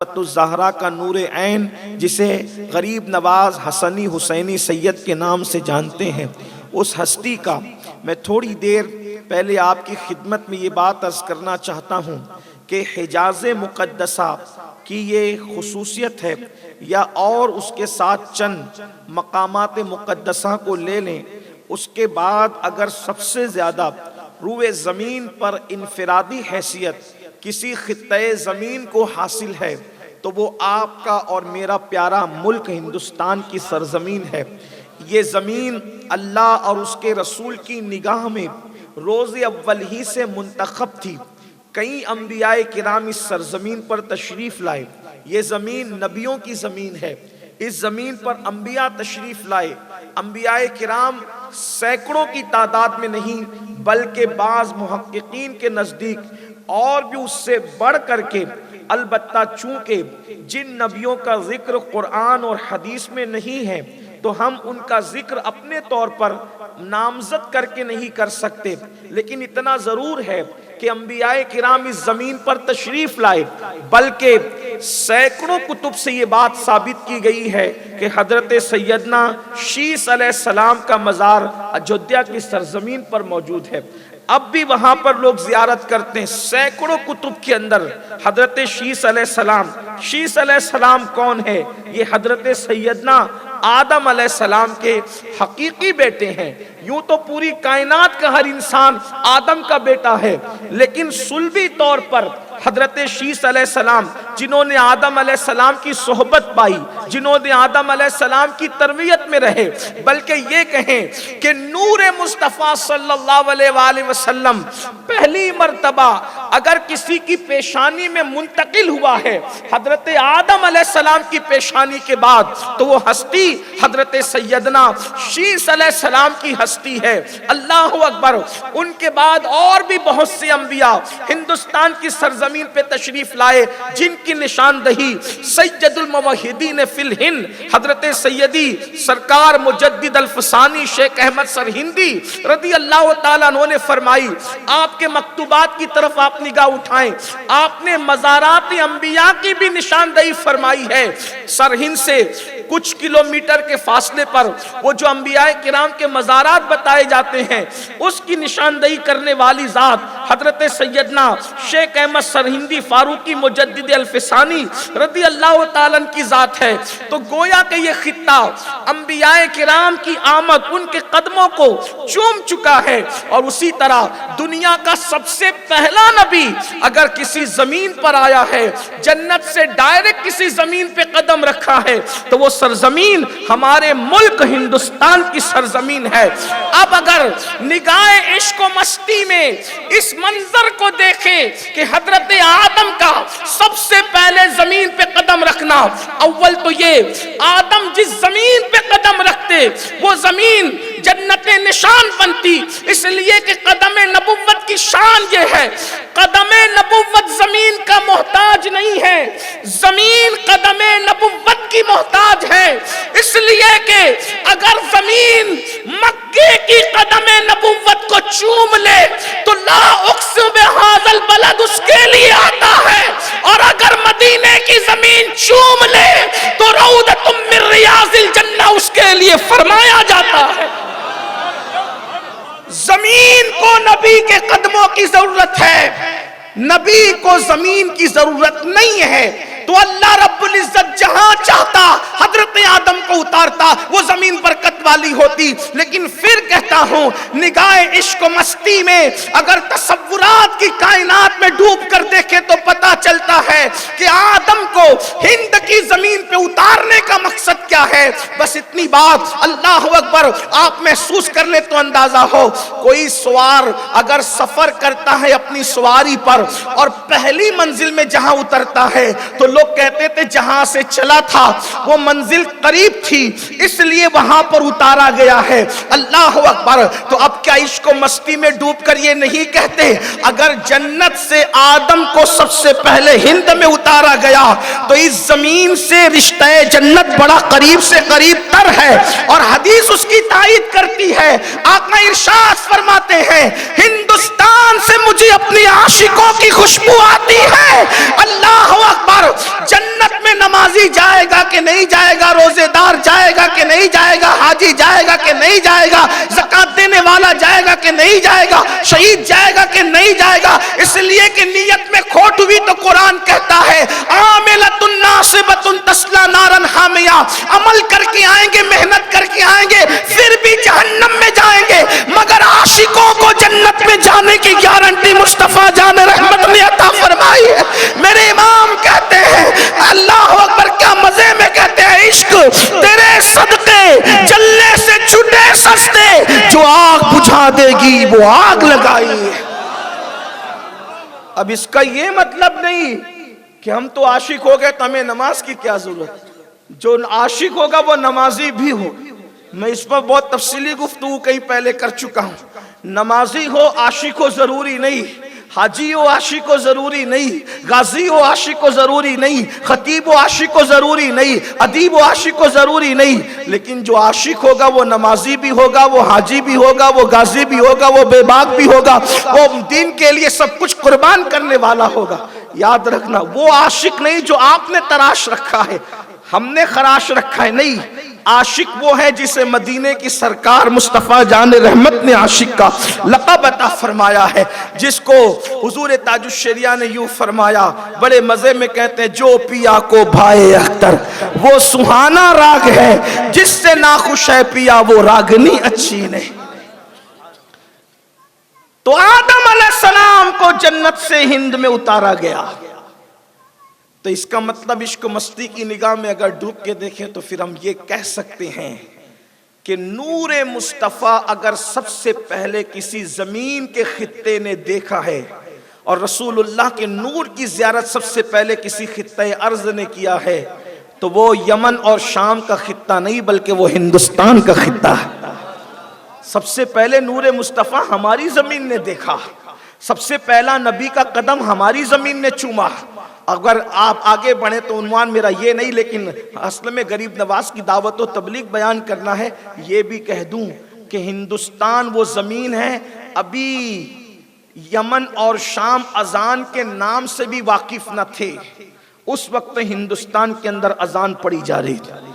الزہرا کا نور عین جسے غریب نواز حسنی حسینی سید کے نام سے جانتے ہیں، اس ہستی کا میں تھوڑی دیر پہلے آپ کی خدمت میں یہ بات عرض کرنا چاہتا ہوں کہ حجاز مقدسہ کی یہ خصوصیت ہے، یا اور اس کے ساتھ چند مقامات مقدسہ کو لے لیں، اس کے بعد اگر سب سے زیادہ روئے زمین پر انفرادی حیثیت کسی خطے زمین کو حاصل ہے تو وہ آپ کا اور میرا پیارا ملک ہندوستان کی سرزمین ہے۔ یہ زمین اللہ اور اس کے رسول کی نگاہ میں روز اول ہی سے منتخب تھی۔ کئی انبیاء کرام اس سرزمین پر تشریف لائے۔ یہ زمین نبیوں کی زمین ہے۔ اس زمین پر انبیاء تشریف لائے۔ انبیاء کرام سینکڑوں کی تعداد میں نہیں بلکہ بعض محققین کے نزدیک اور بھی اس سے بڑھ کر کے، البتہ چونکہ جن نبیوں کا ذکر قرآن اور حدیث میں نہیں ہے تو ہم ان کا ذکر اپنے طور پر نامزد کر کے نہیں کر سکتے، لیکن اتنا ضرور ہے کہ انبیاء کرام اس زمین پر تشریف لائے، بلکہ سینکڑوں کتب سے یہ بات ثابت کی گئی ہے کہ حضرت سیدنا شیس علیہ السلام کا مزار اجودھیا کی سرزمین پر موجود ہے۔ اب بھی وہاں پر لوگ زیارت کرتے ہیں۔ سینکڑوں کتب کے اندر حضرت شیس علیہ السلام کون ہے؟ یہ حضرت سیدنا آدم علیہ السلام کے حقیقی بیٹے ہیں۔ یوں تو پوری کائنات کا ہر انسان آدم کا بیٹا ہے، لیکن صلبی طور پر حضرت شیس علیہ السلام جنہوں نے آدم علیہ السلام کی صحبت پائی، جنہوں نے آدم علیہ السلام کی تربیت میں رہے، بلکہ یہ کہیں کہ نور مصطفیٰ صلی اللہ علیہ وآلہ وسلم پہلی مرتبہ اگر کسی کی پیشانی میں منتقل ہوا ہے حضرت آدم علیہ السلام کی پیشانی کے بعد، تو وہ ہستی حضرت سیدنا شیس علیہ السلام کی ہستی ہے۔ اللہ اکبر۔ ان کے بعد اور بھی بہت سے انبیاء ہندوستان کی سرزمین پہ تشریف لائے، جن کی نشاندہی سید الموحدین فی الہند حضرت سیدی سرکار مجدد الفسانی شیخ احمد سرہندی رضی اللہ تعالیٰ عنہ نے فرمائی۔ آپ کے مکتوبات کی طرف آپ نگاہ اٹھائیں، آپ نے مزارات انبیاء کی بھی نشاندہی فرمائی ہے۔ سرہند سے کچھ کلومیٹر کے فاصلے پر وہ جو انبیاء کرام کے مزارات بتائے جاتے ہیں، اس کی نشاندہی کرنے والی ذات حضرت سیدنا شیخ احمد سرہندی فاروقی مجدد الفسانی رضی اللہ تعالیٰ کی ذات ہے۔ تو گویا کہ یہ خطہ انبیاء کرام کی آمد ان کے قدموں کو چوم چکا ہے، اور اسی طرح دنیا کا سب سے پہلا نبی اگر کسی زمین پر آیا ہے، جنت سے ڈائریکٹ کسی زمین پہ قدم رکھا ہے، تو وہ سرزمین ہمارے ملک ہندوستان کی سرزمین ہے۔ اب اگر نگاہ عشق و مستی میں اس منظر کو دیکھیں کہ حضرت آدم کا سب سے پہلے زمین پہ قدم رکھنا، اول تو یہ آدم جس زمین پہ قدم رکھتے وہ زمین جنت نشان بنتی، اس لیے کہ قدم نبوت کی شان یہ ہے، قدم نبوت زمین کا محتاج نہیں ہے، زمین قدم نبوت کی محتاج ہے۔ اس لیے کہ اگر زمین مکے کی قدم نبوت کو چوم لے تو لا اقسم بہذا البلد اس کے لیے آتا ہے، اور اگر مدینے کی زمین چوم لے تو روضۃ من ریاض الجنہ اس کے لیے فرمایا جاتا ہے۔ زمین کو نبی کے قدموں کی ضرورت ہے، نبی کو زمین کی ضرورت نہیں ہے۔ تو اللہ رب العزت جہاں چاہتا حضرت آدم کو اتارتا، وہ زمین برکت والی ہوتی۔ لیکن پھر کہتا ہوں، نگاہ عشق و مستی میں اگر تصورات کی کائنات میں ڈوب کر دیکھے تو پتا چلتا ہے کہ آدم کو ہند کی زمین پہ اتارنے کا مقصد کیا ہے۔ بس اتنی بات، اللہ اکبر، آپ محسوس کر لیں تو اندازہ ہو۔ کوئی سوار اگر سفر کرتا ہے اپنی سواری پر اور پہلی منزل میں جہاں اترتا ہے تو لوگ کہتے تھے جہاں سے چلا تھا وہ منزل قریب تھی، اس لیے وہاں پر اتارا گیا ہے۔ اللہ اکبر۔ تو اب کیا عشق و مستی میں ڈوب کر یہ نہیں کہتے اگر جنت سے آدم کو سب سے پہلے ہند میں اتارا گیا تو اس زمین سے رشتہ جنت بڑا قریب سے قریب تر ہے، اور حدیث اس کی تائید کرتی ہے۔ آقا ارشاد فرماتے ہیں، ہندوستان ہندوستان سے مجھے اپنی عاشقوں کی خوشبو آتی ہے۔ اللہ اکبر، جنت میں نمازی جائے گا کہ نہیں جائے گا، روزے دار جائے گا کہ نہیں جائے گا، حاجی جائے گا کہ نہیں جائے گا، زکات دینے والا جائے گا کہ نہیں جائے گا، شہید جائے گا کہ نہیں جائے گا، اس لیے کہ نیت میں کھوٹ ہوئی تو قرآن کہتا ہے عاملۃ ناصبۃ تصلی نارا حامیہ، عمل کر کے آئیں گے، محنت کر کے آئیں گے، پھر بھی جہنم میں جائیں گے، مگر عاشقوں کو جنت میں جانے کی گارنٹی مصطفیٰ جان رحمت نے عطا فرمائی ہے۔ میرے امام کہتے ہیں اللہ اکبر، کیا مزے میں کہتے ہیں، عشق تیرے صدقے جلنے سے چھٹے سستے، جو آگ بجھا دے گی وہ آگ لگائی۔ اب اس کا یہ مطلب نہیں کہ ہم تو عاشق ہو گئے تو ہمیں نماز کی کیا ضرورت، جو عاشق ہوگا وہ نمازی بھی ہوگا۔ میں اس پر بہت تفصیلی گفتگو کہیں پہلے کر چکا ہوں۔ نمازی ہو عاشق ہو ضروری نہیں، حاجی ہو عاشق ہو ضروری نہیں، غازی ہو عاشق ہو ضروری نہیں، خطیب ہو عاشق ہو ضروری نہیں، ادیب ہو عاشق ہو ضروری نہیں، لیکن جو عاشق ہوگا وہ نمازی بھی ہوگا، وہ حاجی بھی ہوگا، وہ غازی بھی ہوگا، وہ بے باک بھی ہوگا، وہ دین کے لیے سب کچھ قربان کرنے والا ہوگا۔ یاد رکھنا، وہ عاشق نہیں جو آپ نے تراش رکھا ہے، ہم نے خراش رکھا ہے، نہیں، عاشق وہ ہے جسے مدینے کی سرکار مصطفیٰ جان رحمت نے عاشق کا لقب عطا فرمایا ہے، جس کو حضور تاج الشریعہ نے یوں فرمایا، بڑے مزے میں کہتے ہیں، جو پیا کو بھائے اختر وہ سہانا راگ ہے، جس سے ناخوش ہے پیا وہ راگنی اچھی نہیں۔ تو آدم علیہ السلام کو جنت سے ہند میں اتارا گیا، تو اس کا مطلب عشق و مستی کی نگاہ میں اگر ڈوب کے دیکھیں تو پھر ہم یہ کہہ سکتے ہیں کہ نور مصطفیٰ اگر سب سے پہلے کسی زمین کے خطے نے دیکھا ہے، اور رسول اللہ کے نور کی زیارت سب سے پہلے کسی خطۂ ارض نے کیا ہے، تو وہ یمن اور شام کا خطہ نہیں بلکہ وہ ہندوستان کا خطہ ہے۔ سب سے پہلے نور مصطفیٰ ہماری زمین نے دیکھا، سب سے پہلا نبی کا قدم ہماری زمین نے چوما۔ اگر آپ آگے بڑھیں تو عنوان میرا یہ نہیں، لیکن اصل میں غریب نواز کی دعوت و تبلیغ بیان کرنا ہے۔ یہ بھی کہہ دوں کہ ہندوستان وہ زمین ہے، ابھی یمن اور شام اذان کے نام سے بھی واقف نہ تھے، اس وقت ہندوستان کے اندر اذان پڑھی جا رہی تھی،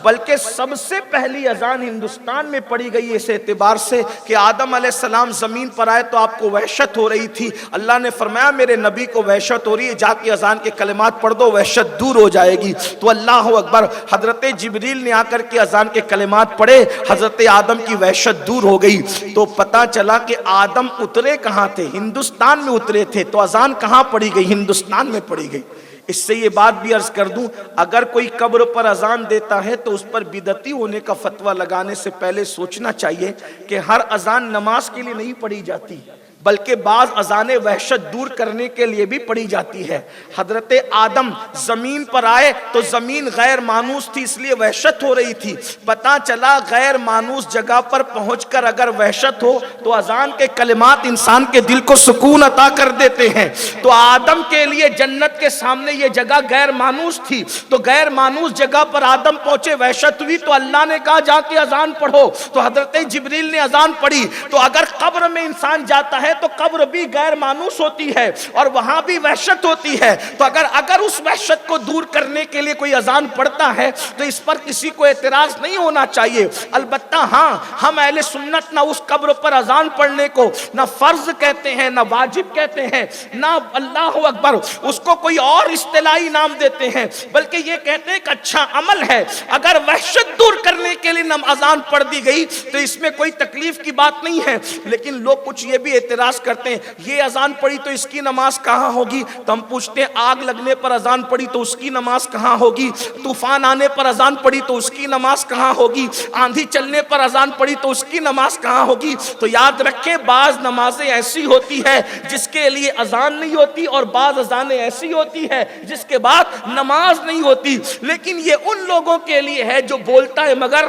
بلکہ سب سے پہلی اذان ہندوستان میں پڑھی گئی اس اعتبار سے کہ آدم علیہ السلام زمین پر آئے تو آپ کو وحشت ہو رہی تھی، اللہ نے فرمایا میرے نبی کو وحشت ہو رہی ہے، جا کے اذان کے کلمات پڑھ دو، وحشت دور ہو جائے گی۔ تو اللہ اکبر، حضرت جبریل نے آ کر کے اذان کے کلمات پڑھے، حضرت آدم کی وحشت دور ہو گئی۔ تو پتہ چلا کہ آدم اترے کہاں تھے، ہندوستان میں اترے تھے، تو اذان کہاں پڑھی گئی، ہندوستان میں پڑھی گئی۔ اس سے یہ بات بھی عرض کر دوں، اگر کوئی قبر پر اذان دیتا ہے تو اس پر بدعتی ہونے کا فتویٰ لگانے سے پہلے سوچنا چاہیے کہ ہر اذان نماز کے لیے نہیں پڑھی جاتی، بلکہ بعض اذانیں وحشت دور کرنے کے لیے بھی پڑھی جاتی ہے۔ حضرت آدم زمین پر آئے تو زمین غیر مانوس تھی، اس لیے وحشت ہو رہی تھی، پتہ چلا غیر مانوس جگہ پر پہنچ کر اگر وحشت ہو تو اذان کے کلمات انسان کے دل کو سکون عطا کر دیتے ہیں۔ تو آدم کے لیے جنت کے سامنے یہ جگہ غیر مانوس تھی، تو غیر مانوس جگہ پر آدم پہنچے، وحشت ہوئی تو اللہ نے کہا جا کے اذان پڑھو، تو حضرت جبریل نے اذان پڑھی۔ تو اگر قبر میں انسان جاتا ہے تو قبر بھی غیر مانوس ہوتی ہے اور وہاں بھی وحشت ہوتی ہے، تو اگر اس وحشت کو دور کرنے کے لیے کوئی اذان پڑھتا ہے تو اس پر کسی کو اعتراض نہیں ہونا چاہیے۔ البتہ ہاں، ہم اہل سنت نہ اس قبر پر اذان پڑھنے کو نہ فرض کہتے ہیں، نہ واجب کہتے ہیں، نہ اللہ اکبر اس کو کوئی اور اصطلاحی نام دیتے ہیں، بلکہ یہ کہتے ہیں کہ اچھا عمل ہے۔ اگر وحشت دور کرنے کے لیے اذان پڑھ دی گئی تو اس میں کوئی تکلیف کی بات نہیں ہے، لیکن لوگ کچھ یہ بھی اعتراض کرتے ہیں، یہ اذان پڑھی تو اس کی نماز کہاں ہوگی؟ تو ہم پوچھتے ہیں، آگ لگنے پر اذان پڑھی تو اس کی نماز کہاں ہوگی؟ طوفان آنے پر اذان پڑھی تو اس کی نماز کہاں ہوگی؟ آندھی چلنے پر اذان پڑھی تو اس کی نماز کہاں ہوگی؟ تو یاد رکھیں، بعض نمازیں ایسی ہوتی ہے جس کے لیے اذان نہیں ہوتی، اور بعض اذانیں ایسی ہوتی ہے جس کے بعد نماز نہیں ہوتی، لیکن یہ ان لوگوں کے لیے ہے جو بولتا ہے مگر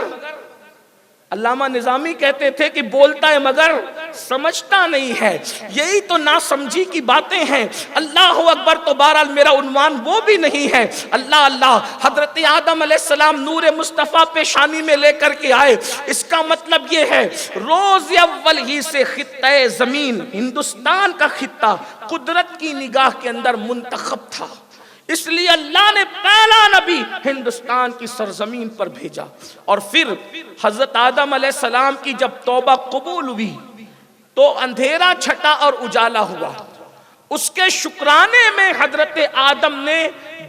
علامہ نظامی کہتے تھے کہ بولتا ہے مگر سمجھتا نہیں ہے، یہی تو ناسمجھی کی باتیں ہیں۔ اللہ اکبر تو بہرحال میرا عنوان وہ بھی نہیں ہے۔ اللہ اللہ، حضرت آدم علیہ السلام نور مصطفیٰ پیشانی میں لے کر کے آئے، اس کا مطلب یہ ہے روز اول ہی سے خطہ زمین، ہندوستان کا خطہ قدرت کی نگاہ کے اندر منتخب تھا، اس لیے اللہ نے پہلا نبی ہندوستان کی سرزمین پر بھیجا۔ اور پھر حضرت آدم علیہ السلام کی جب توبہ قبول ہوئی تو اندھیرا چھٹا اور اجالا ہوا۔ اس کے شکرانے میں حضرت آدم نے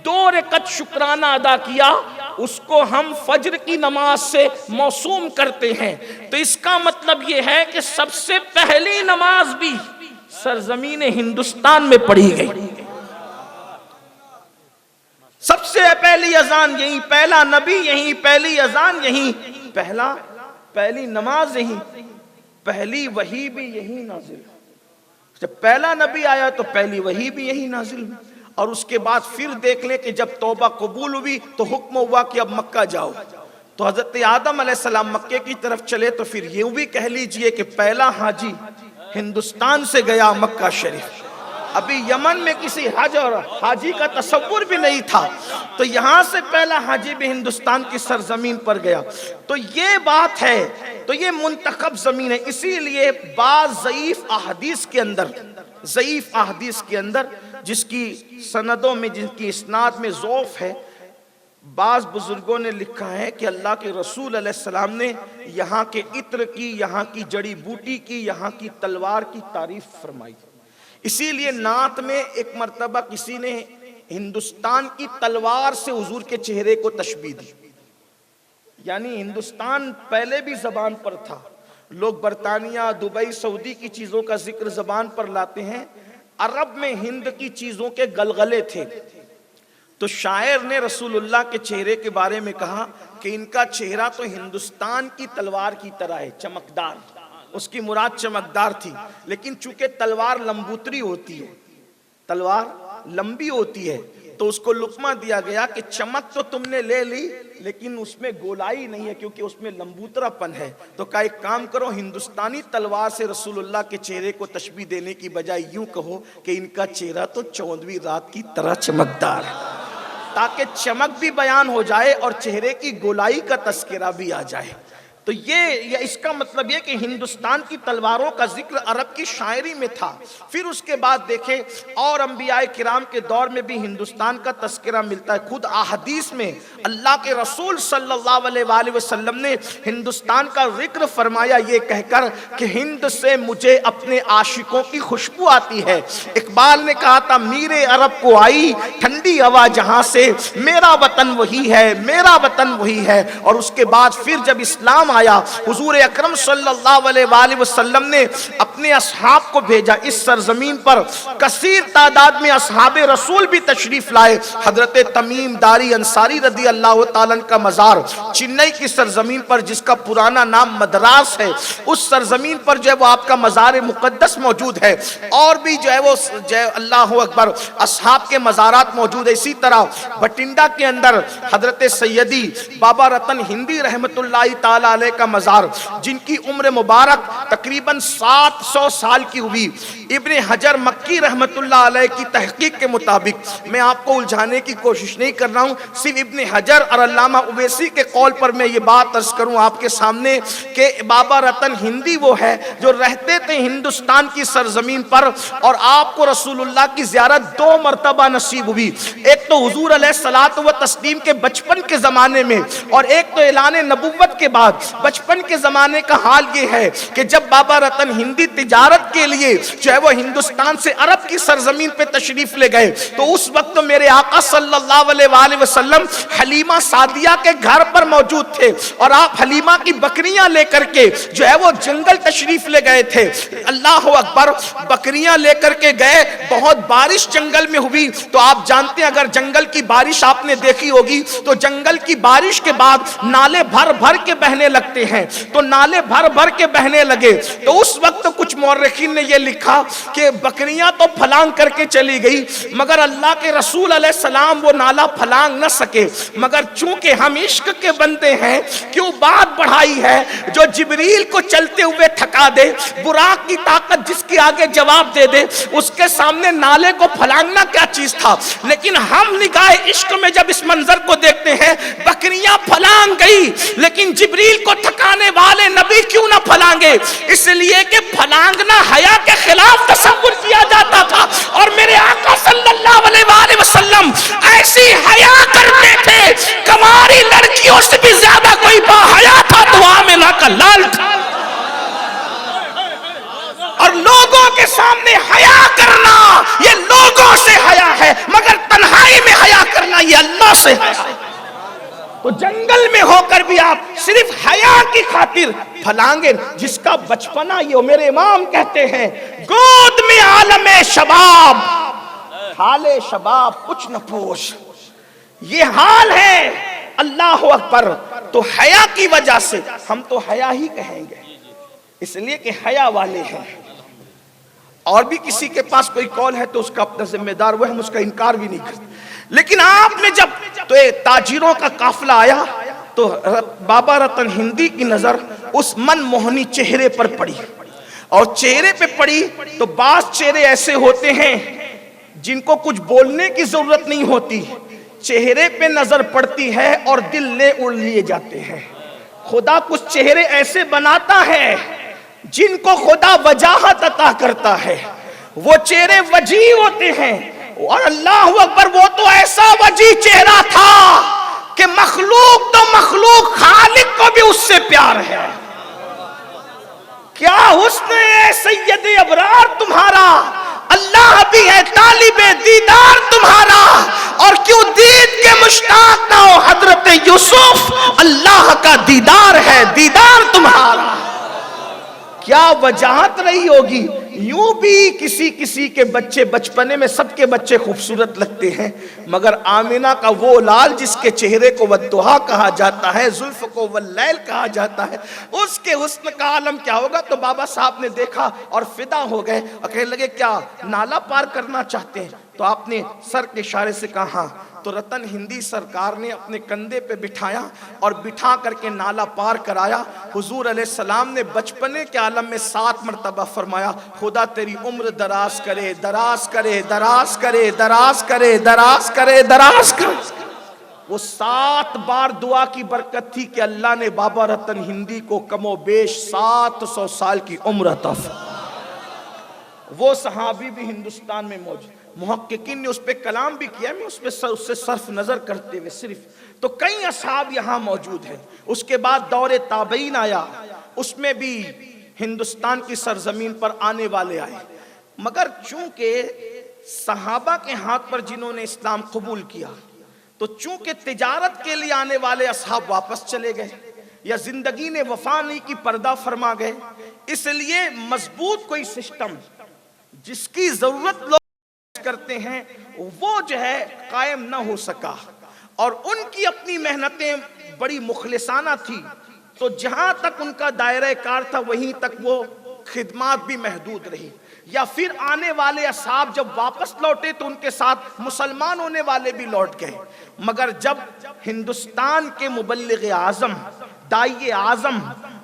2 رکعت شکرانہ ادا کیا، اس کو ہم فجر کی نماز سے موسوم کرتے ہیں۔ تو اس کا مطلب یہ ہے کہ سب سے پہلی نماز بھی سرزمین ہندوستان میں پڑھی گئی، سب سے پہلی اذان یہیں، پہلا نبی یہیں، پہلی اذان یہیں، پہلی نماز یہیں، پہلی وحی بھی یہیں نازل۔ جب پہلا نبی آیا تو پہلی وحی بھی یہیں نازل ہوئی۔ اور اس کے بعد پھر دیکھ لیں کہ جب توبہ قبول ہوئی تو حکم ہوا کہ اب مکہ جاؤ، تو حضرت آدم علیہ السلام مکے کی طرف چلے، تو پھر یہ بھی کہہ لیجئے کہ پہلا حاجی ہندوستان سے گیا مکہ شریف۔ ابھی یمن میں کسی حج اور حاجی کا تصور بھی نہیں تھا، تو یہاں سے پہلا حاجی بھی ہندوستان کی سرزمین پر گیا۔ تو یہ بات ہے، تو یہ منتخب زمین ہے۔ اسی لیے بعض ضعیف احادیث کے اندر جس کی سندوں میں، جن کی اسناد میں ضعف ہے، بعض بزرگوں نے لکھا ہے کہ اللہ کے رسول علیہ السلام نے یہاں کے عطر کی، یہاں کی جڑی بوٹی کی، یہاں کی تلوار کی تعریف فرمائی۔ اسی لیے نعت میں ایک مرتبہ کسی نے ہندوستان کی تلوار سے حضور کے چہرے کو تشبیہ دی، یعنی ہندوستان پہلے بھی زبان پر تھا، لوگ برطانیہ، دبئی، سعودی کی چیزوں کا ذکر زبان پر لاتے ہیں، عرب میں ہند کی چیزوں کے گلگلے تھے۔ تو شاعر نے رسول اللہ کے چہرے کے بارے میں کہا کہ ان کا چہرہ تو ہندوستان کی تلوار کی طرح ہے، چمکدار۔ اس کی مراد چمکدار تھی، لیکن چونکہ تلوار لمبوتری ہوتی ہے، تلوار لمبی ہوتی ہے، تو اس کو لقمہ دیا گیا کہ چمک تو تم نے لے لی لیکن اس میں گولائی نہیں ہے، کیونکہ اس میں لمبوترا پن ہے۔ تو کہا ایک کام کرو، ہندوستانی تلوار سے رسول اللہ کے چہرے کو تشبیہ دینے کی بجائے یوں کہو کہ ان کا چہرہ تو 14ویں رات کی طرح چمکدار ہے، تاکہ چمک بھی بیان ہو جائے اور چہرے کی گولائی کا تذکرہ بھی آ جائے۔ تو یہ اس کا مطلب یہ کہ ہندوستان کی تلواروں کا ذکر عرب کی شاعری میں تھا۔ پھر اس کے بعد دیکھیں اور انبیاء کرام کے دور میں بھی ہندوستان کا تذکرہ ملتا ہے۔ خود احادیث میں اللہ کے رسول صلی اللہ علیہ وآلہ وسلم نے ہندوستان کا ذکر فرمایا یہ کہہ کر کہ ہند سے مجھے اپنے عاشقوں کی خوشبو آتی ہے۔ اقبال نے کہا تھا میرے عرب کو آئی ٹھنڈی ہوا جہاں سے، میرا وطن وہی ہے، میرا وطن وہی ہے۔ اور اس کے بعد پھر جب اسلام آیا، حضور اکرم صلی اللہ علیہ وآلہ وسلم نے اپنے اصحاب کو بھیجا۔ اس سرزمین پر کثیر تعداد میں اصحاب رسول بھی تشریف لائے۔ حضرت تمیم داری انصاری رضی اللہ تعالیٰ کا مزار چنئی کی سرزمین پر، جس کا پرانا نام مدراس ہے، اس سرزمین پر جو ہے وہ آپ کا مزار مقدس موجود ہے، اور بھی جو ہے وہ اللہ اکبر اصحاب کے مزارات موجود ہے۔ اسی طرح بٹنڈا کے اندر حضرت سیدی بابا رتن ہندی رحمت اللہ تعالیٰ علیہ کا مزار، جن کی عمر مبارک تقریباً 700 سال کی ہوئی۔ ابن حجر مکی رحمت اللہ علیہ کی تحقیق کے مطابق، میں آپ کو الجھانے کی کوشش نہیں کر رہا ہوں، صرف ابن حجر اور علامہ اویسی کے قول پر میں یہ بات عرض کروں آپ کے سامنے کہ بابا رتن ہندی وہ ہے جو رہتے تھے ہندوستان کی سرزمین پر، اور آپ کو رسول اللہ کی زیارت 2 مرتبہ نصیب ہوئی۔ ایک تو حضور علیہ الصلوۃ والتسلیم کے بچپن کے زمانے میں، اور ایک تو اعلان نبوت کے بعد۔ بچپن کے زمانے کا حال یہ ہے کہ جب بابا رتن ہندی تجارت کے لیے جو ہے وہ ہندوستان سے عرب کی سرزمین پہ تشریف لے گئے، تو اس وقت میرے آقا صلی اللہ علیہ وآلہ وسلم حلیمہ سعدیہ کے گھر پر موجود تھے، اور آپ حلیمہ کی بکریاں لے کر کے جو ہے وہ جنگل تشریف لے گئے تھے۔ اللہ اکبر، بکریاں لے کر کے گئے، بہت بارش جنگل میں ہوئی۔ تو آپ جانتے ہیں اگر جنگل کی بارش آپ نے دیکھی ہوگی تو جنگل کی بارش کے بعد نالے بھر بھر کے بہنے لگتے لگتے ہیں تو نالے بھر بھر کے بہنے لگے. تو اس وقت کچھ مورخین نے یہ لکھا کہ بکریاں تو پھلانگ کر کے چلی گئی مگر اللہ کے رسول علیہ السلام وہ نالا پھلانگ نہ سکے. مگر چونکہ ہم عشق کے بندے ہیں, کیوں بات بڑھائی ہے جو جبریل کو چلتے ہوئے تھکا دے, براق کی طاقت جس کی آگے جواب دے دے, اس کے سامنے نالے کو پھلانگنا کیا چیز تھا. لیکن ہم نگاہ عشق میں جب اس منظر کو دیکھتے ہیں, بکریاں پھلانگ گئی لیکن جبریل کو تھکانے والے نبی کیوں نہ پھلانگے؟ اس لیے کہ پھلانگنا حیا کے خلاف تصور کیا جاتا تھا, اور میرے آقا صلی اللہ علیہ وآلہ وسلم ایسی حیا کرتے تھے, کماری لڑکیوں سے بھی زیادہ کوئی با حیا تھا تو آمنہ کا لال تھا. اور لوگوں کے سامنے حیا کرنا یہ لوگوں سے حیا ہے, مگر تنہائی میں حیا کرنا یہ اللہ سے حیا ہے. تو جنگل میں ہو کر بھی آپ صرف حیا کی خاطر پھلانگے, جس کا بچپنا یہ میرے امام کہتے ہیں گود میں عالم شباب حال شباب کچھ نہ پوچھ, یہ حال ہے. اللہ اکبر. تو حیا کی وجہ سے ہم تو حیا ہی کہیں گے, اس لیے کہ حیا والے ہیں. اور بھی کسی کے پاس کوئی قول ہے تو اس کا اپنا ذمہ دار وہ ہے, ہم اس کا انکار بھی نہیں کرتے. لیکن آپ نے جب تو تاجروں کا قافلہ آیا تو بابا رتن ہندی کی نظر اس من موہنی چہرے پر پڑی, اور چہرے پہ پڑی تو بعض چہرے ایسے ہوتے ہیں جن کو کچھ بولنے کی ضرورت نہیں ہوتی, چہرے پہ نظر پڑتی ہے اور دل لے اڑ لیے جاتے ہیں. خدا کچھ چہرے ایسے بناتا ہے جن کو خدا وجاہت عطا کرتا ہے, وہ چہرے وجیح ہوتے ہیں. اور اللہ اکبر, وہ تو ایسا وجیح چہرہ تھا کہ مخلوق تو مخلوق, خالق کو بھی اس سے پیار ہے. کیا حسن ہے سید ابرار تمہارا, اللہ بھی ہے طالب دیدار تمہارا, اور کیوں دید کے مشتاق نہ ہو حضرت یوسف, اللہ کا دیدار ہے دیدار تمہارا. کیا وجاہت رہی ہوگی. یوں بھی کسی کے بچے بچپنے میں سب کے بچے خوبصورت لگتے ہیں, مگر آمنہ کا وہ لال جس کے چہرے کو والضحیٰ کہا جاتا ہے, زلف کو واللیل کہا جاتا ہے, اس کے حسن کا عالم کیا ہوگا. تو بابا صاحب نے دیکھا اور فدا ہو گئے اور کہنے لگے کیا نالا پار کرنا چاہتے ہیں؟ تو آپ نے سر کے اشارے سے کہا ہاں. تو رتن ہندی سرکار نے اپنے کندھے پہ بٹھایا اور بٹھا کر کے نالا پار کرایا. حضور علیہ السلام نے بچپنے کے عالم میں 7 مرتبہ فرمایا خدا تیری عمر دراز کرے دراز کرے دراز کرے دراز کرے دراز کرے دراز کرے. وہ 7 بار دعا کی برکت تھی کہ اللہ نے بابا رتن ہندی کو کم و بیش 700 سال کی عمر عطا فرمائی. وہ صحابی بھی ہندوستان میں موجود, محققین نے اس پہ کلام بھی کیا, میں اس سے صرف نظر کرتے ہوئے صرف تو کئی اصحاب یہاں موجود ہیں. اس کے بعد دور تابعین آیا, اس میں بھی ہندوستان کی سرزمین پر آنے والے آئے, مگر چونکہ صحابہ کے ہاتھ پر جنہوں نے اسلام قبول کیا تو چونکہ تجارت کے لیے آنے والے اصحاب واپس چلے گئے یا زندگی نے وفا نہیں کی پردہ فرما گئے, اس لیے مضبوط کوئی سسٹم جس کی ضرورت لوگ کرتے ہیں وہ جو ہے قائم نہ ہو سکا. اور ان کی اپنی محنتیں بڑی مخلصانہ تھی, تو جہاں تک ان کا دائرہ کار تھا وہیں تک وہ خدمات بھی محدود رہی. یا پھر آنے والے اصحاب جب واپس لوٹے تو ان کے ساتھ مسلمان ہونے والے بھی لوٹ گئے. مگر جب ہندوستان کے مبلغ اعظم داعی اعظم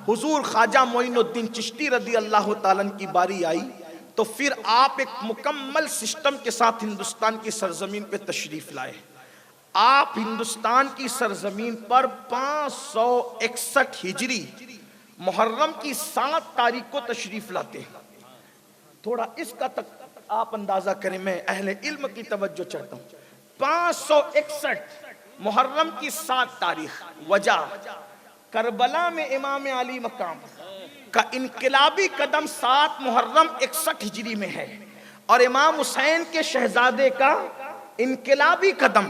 حضور خواجہ معین الدین چشتی رضی اللہ تعالیٰ کی باری آئی تو پھر آپ ایک مکمل سسٹم کے ساتھ ہندوستان کی سرزمین پہ تشریف لائے. آپ ہندوستان کی سرزمین پر 561 ہجری محرم کی 7 تاریخ کو تشریف لاتے ہیں. تھوڑا اس کا تک آپ اندازہ کریں, میں اہل علم کی توجہ چاہتا ہوں. 561 محرم کی 7 تاریخ, وجہ کربلا میں امام علی مقام کا انقلابی قدم 7 محرم 61 ہجری میں ہے, اور امام حسین کے شہزادے کا انقلابی قدم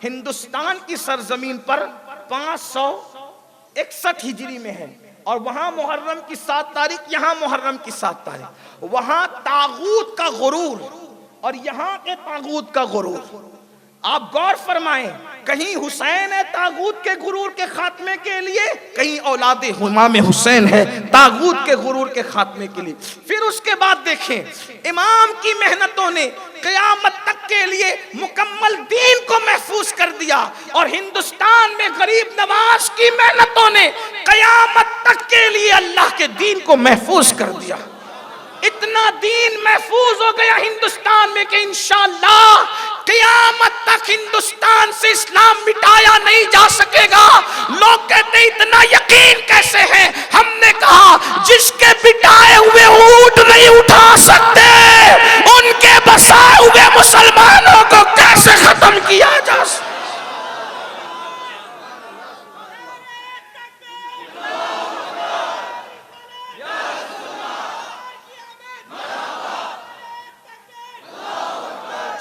ہندوستان کی سرزمین پر 561 ہجری میں ہے. اور وہاں محرم کی 7 تاریخ, یہاں محرم کی 7 تاریخ. وہاں طاغوت کا غرور اور یہاں کے طاغوت کا غرور. آپ غور فرمائیں, کہیں حسین ہے طاغوت کے غرور کے خاتمے کے لیے، کہیں اولاد امام حسین ہے طاغوت کے غرور کے خاتمے کے لیے۔ پھر اس کے بعد دیکھیں امام کی محنتوں نے قیامت تک کے لیے مکمل دین کو محفوظ کر دیا، اور ہندوستان میں غریب نواز کی محنتوں نے قیامت تک کے لیے اللہ کے دین کو محفوظ کر دیا۔ اتنا دین محفوظ ہو گیا ہندوستان میں کہ انشاءاللہ قیامت تک ہندوستان سے اسلام مٹایا نہیں جا سکے گا۔ لوگ کہتے ہیں اتنا یقین کیسے ہے؟ ہم نے کہا جس کے بٹائے ہوئے اونٹ نہیں اٹھا سکتے، ان کے بسائے ہوئے مسلمانوں کو کیسے ختم کیا جا سکتا؟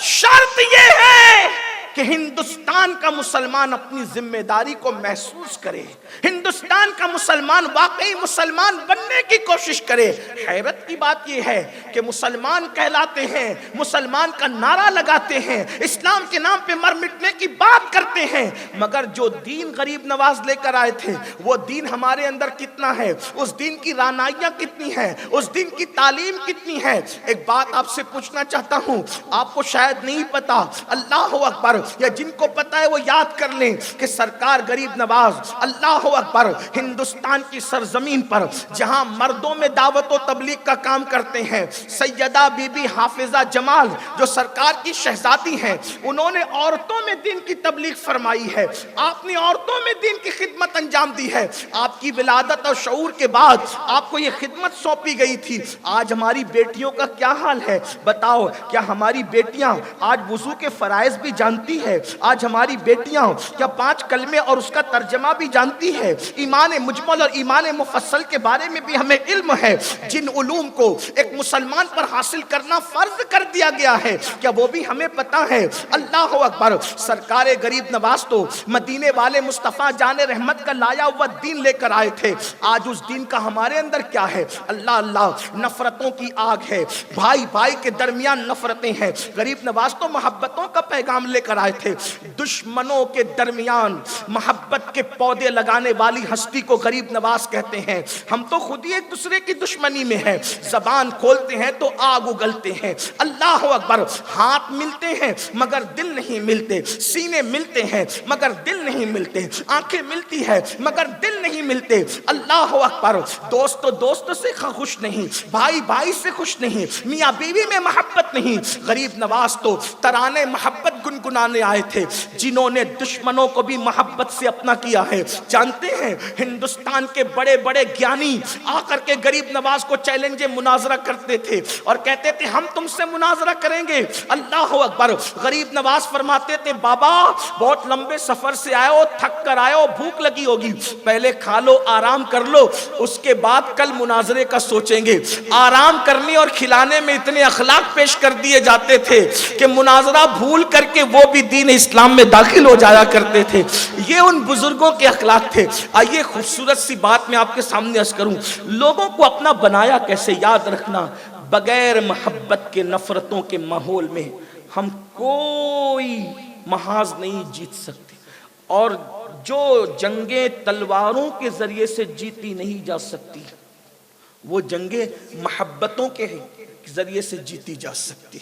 شرط یہ ہے کہ ہندوستان کا مسلمان اپنی ذمہ داری کو محسوس کرے، ہندوستان کا مسلمان واقعی مسلمان بننے کی کوشش کرے۔ حیرت کی بات یہ ہے کہ مسلمان کہلاتے ہیں، مسلمان کا نعرہ لگاتے ہیں، اسلام کے نام پہ مر مٹنے کی بات کرتے ہیں، مگر جو دین غریب نواز لے کر آئے تھے وہ دین ہمارے اندر کتنا ہے، اس دین کی رعنائیاں کتنی ہیں، اس دین کی تعلیم کتنی ہے۔ ایک بات آپ سے پوچھنا چاہتا ہوں، آپ کو شاید نہیں پتا، اللہ اکبر، یا جن کو پتا ہے وہ یاد کر لیں کہ سرکار غریب نواز اللہ اکبر ہندوستان کی سرزمین پر جہاں مردوں میں دعوت و تبلیغ کا کام کرتے ہیں، سیدہ بی بی حافظہ جمال جو سرکار کی شہزادی ہیں، انہوں نے عورتوں میں دین کی تبلیغ فرمائی ہے، آپ نے عورتوں میں دین کی خدمت انجام دی ہے۔ آپ کی ولادت اور شعور کے بعد آپ کو یہ خدمت سونپی گئی تھی۔ آج ہماری بیٹیوں کا کیا حال ہے بتاؤ؟ کیا ہماری بیٹیاں آج وضو کے فرائض بھی جانتی ہے؟ آج ہماری بیٹیاں کیا 5 کلمے اور اس کا ترجمہ بھی جانتی ہے؟ ایمان مجمل اور ایمان مفصل کے بارے میں بھی ہمیں علم ہے۔ جن علوم کو ایک مسلمان پر حاصل کرنا فرض کر دیا گیا ہے، کیا وہ بھی ہمیں پتا ہے؟ اللہ اکبر، سرکار غریب نواز تو مدینے والے مصطفیٰ جان رحمت کا لایا ہوا دین لے کر آئے تھے۔ آج اس دین کا ہمارے اندر کیا ہے؟ اللہ اللہ، نفرتوں کی آگ ہے، بھائی بھائی کے درمیان نفرتیں ہیں۔ غریب نواز تو محبتوں کا پیغام لے کر آئے تھے، دشمنوں کے درمیان محبت کے پودے لگانے والی ہستی کو غریب نواز کہتے ہیں۔ ہم تو خود ہی ایک دوسرے کی دشمنی میں ہیں، زبان کھولتے ہیں تو آگ اگلتے ہیں۔ اللہ اکبر، ہاتھ ملتے ہیں مگر دل نہیں ملتے، سینے ملتے ہیں مگر دل نہیں ملتے، آنکھیں ملتی ہے مگر دل نہیں ملتے۔ اللہ اکبر، دوست دوست سے خوش نہیں، بھائی بھائی سے خوش نہیں، میاں بیوی میں محبت نہیں۔ غریب نواز تو ترانے محبت گنگنانے آئے تھے، جنہوں نے دشمنوں کو بھی محبت سے اپنا کیا ہے۔ جانتے ہیں ہندوستان کے بڑے بڑے گیانی آ کر کے غریب نواز کو چیلنج مناظرہ کرتے تھے اور کہتے تھے ہم تم سے مناظرہ کریں گے۔ اللہ اکبر، غریب نواز فرماتے تھے بابا بہت لمبے سفر سے آئے ہو، تھک کر آئے ہو، بھوک لگی ہوگی، پہلے کھا لو، آرام کر لو، اس کے بعد کل مناظرے کا سوچیں گے۔ آرام کرنے اور کھلانے میں اتنے اخلاق پیش کر دیے جاتے تھے کہ مناظرہ بھول کر کے وہ بھی دین اسلام میں داخل ہو جایا کرتے تھے۔ یہ ان بزرگوں کے اخلاق تھے۔ آئیے خوبصورت سی بات میں آپ کے سامنے عرض کروں، لوگوں کو اپنا بنایا کیسے؟ یاد رکھنا، بغیر محبت کے نفرتوں کے ماحول میں ہم کوئی محاذ نہیں جیت سکتے، اور جو جنگیں تلواروں کے ذریعے سے جیتی نہیں جا سکتی وہ جنگیں محبتوں کے ذریعے سے جیتی جا سکتی۔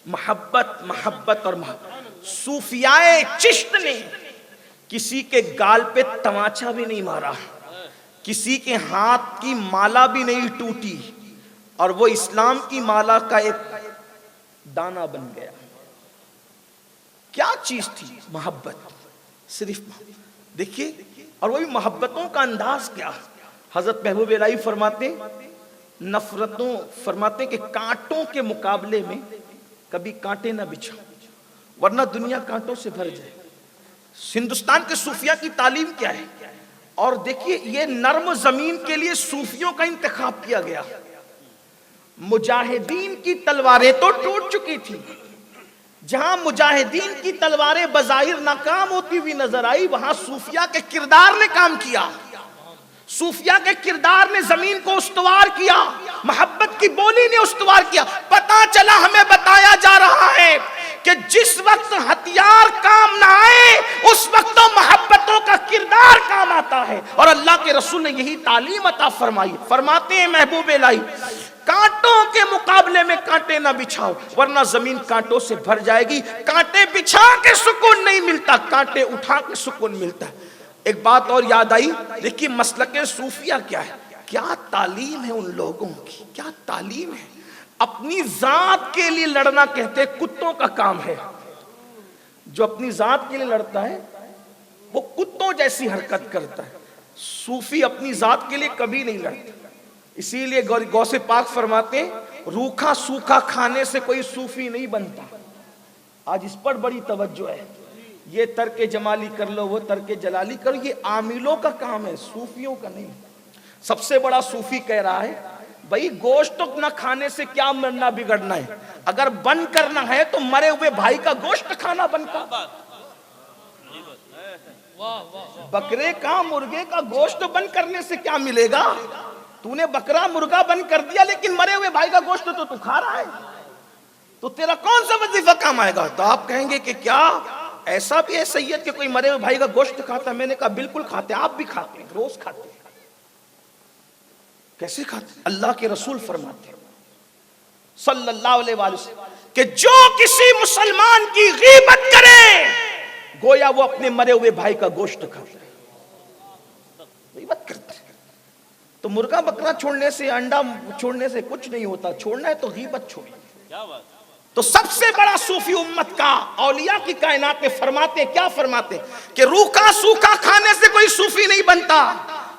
محبت محبت اور محبت۔ صوفیاء چشت نے کسی کے گال پہ تماچا بھی نہیں مارا، کسی کے ہاتھ کی مالا بھی نہیں ٹوٹی، اور وہ اسلام کی مالا کا ایک دانہ بن گیا۔ کیا چیز تھی؟ محبت، صرف محبت۔ دیکھیے، اور وہ بھی محبتوں کا انداز کیا۔ حضرت محبوب الہی فرماتے نفرتوں، فرماتے کہ کانٹوں کے مقابلے میں کبھی کانٹے نہ بچھاؤ ورنہ دنیا کانٹوں سے بھر جائے۔ ہندوستان کے صوفیاء کی تعلیم کیا ہے؟ اور دیکھیے یہ نرم زمین کے لیے صوفیوں کا انتخاب کیا گیا۔ مجاہدین کی تلواریں تو ٹوٹ چکی تھی، جہاں مجاہدین کی تلواریں بظاہر ناکام ہوتی ہوئی نظر آئی، وہاں صوفیاء کے کردار نے کام کیا۔ صوفیاء کے کردار نے زمین کو استوار کیا، محبت کی بولی نے استوار کیا۔ پتہ چلا، ہمیں بتایا جا رہا ہے کہ جس وقت ہتھیار کام نہ آئے اس وقت تو محبتوں کا کردار کام آتا ہے. اور اللہ کے رسول نے یہی تعلیم عطا فرمائی. فرماتے ہیں محبوب الہی کانٹوں کے مقابلے میں کانٹے نہ بچھاؤ ورنہ زمین کانٹوں سے بھر جائے گی. کانٹے بچھا کے سکون نہیں ملتا, کانٹے اٹھا کے سکون ملتا ہے. ایک بات اور یاد آئی, دیکھیے مسلک صوفیہ کیا ہے, کیا تعلیم ہے ان لوگوں کی, کیا تعلیم ہے. اپنی ذات کے لیے لڑنا کہتے کتوں کا کام ہے. جو اپنی ذات کے لیے لڑتا ہے وہ کتوں جیسی حرکت کرتا ہے. صوفی اپنی ذات کے لیے کبھی نہیں لڑتا. اسی لیے غوث پاک فرماتے ہیں روکھا سوکھا کھانے سے کوئی صوفی نہیں بنتا. آج اس پر بڑی توجہ ہے. یہ ترک جمالی کر لو, وہ ترک جلالی کرو, یہ عاملوں کا کام ہے, صوفیوں کا نہیں. سب سے بڑا صوفی کہہ رہا ہے بھائی گوشت نہ کھانے سے کیا مرنا بگڑنا ہے, اگر بند کرنا ہے تو مرے ہوئے بھائی کا گوشت کھانا بند کر. بکرے کا مرغے کا گوشت بند کرنے سے کیا ملے گا. تو نے بکرا مرغا بند کر دیا لیکن مرے ہوئے بھائی کا گوشت تو کھا رہا ہے, تو تیرا کون سا وظیفہ کام آئے گا. تو آپ کہیں گے کہ کیا ایسا بھی ہے سید کہ کوئی مرے ہوئے بھائی کا گوشت کھاتا ہے. میں نے کہا بالکل کھاتے, آپ بھی کھاتے ہیں, روز کھاتے ہیں. کیسے کھاتے؟ اللہ کے رسول فرماتے ہیں صلی اللہ علیہ وسلم کہ جو کسی مسلمان کی غیبت کرے گویا وہ اپنے مرے ہوئے بھائی کا گوشت کھاتا ہے. غیبت کرتے ہیں. تو مرغا بکرا چھوڑنے سے, انڈا چھوڑنے سے کچھ نہیں ہوتا, چھوڑنا ہے تو غیبت چھوڑی. تو سب سے بڑا صوفی امت کا اولیاء کی کائنات میں فرماتے ہیں, کیا فرماتے ہیں کہ روکھا سوکھا کھانے سے کوئی صوفی نہیں بنتا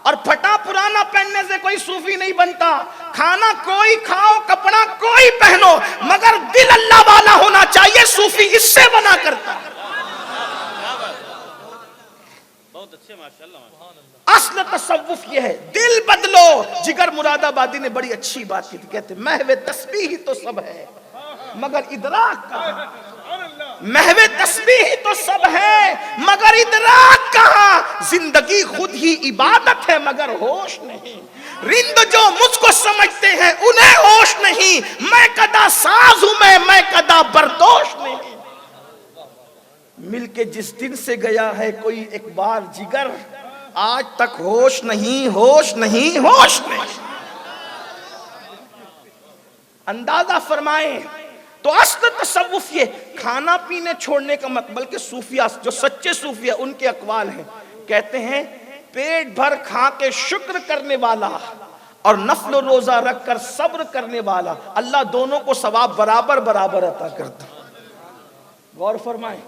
اور پھٹا پرانا پہننے سے کوئی صوفی نہیں بنتا. کھانا کوئی کھاؤ, کپڑا کوئی پہنو, مگر دل اللہ والا ہونا چاہیے. صوفی اس سے بنا کرتا ہے. بہت اچھے ماشاءاللہ. اصل تصوف یہ ہے دل بدلو. جگر مراد آبادی نے بڑی اچھی بات کی تھی, کہتے محو تسبیح تو سب ہے مگر ادراک کہاں. محو تسبیح تو سب ہے مگر ادراک کہاں. زندگی خود ہی عبادت ہے مگر ہوش نہیں. رند جو مجھ کو سمجھتے ہیں انہیں ہوش نہیں. میں کدا ساز ہوں میں کدا بردوش نہیں. مل کے جس دن سے گیا ہے کوئی ایک بار جگر, آج تک ہوش نہیں, ہوش نہیں, ہوش نہیں. اندازہ فرمائیں. تو اصل تصوف یہ کھانا پینے چھوڑنے کا مطلب کہ صوفیہ جو سچے صوفیہ ان کے اقوال ہیں, کہتے ہیں پیٹ بھر کھا کے شکر کرنے والا اور نفل و روزہ رکھ کر صبر کرنے والا اللہ دونوں کو ثواب برابر برابر عطا کرتا. غور فرمائیں,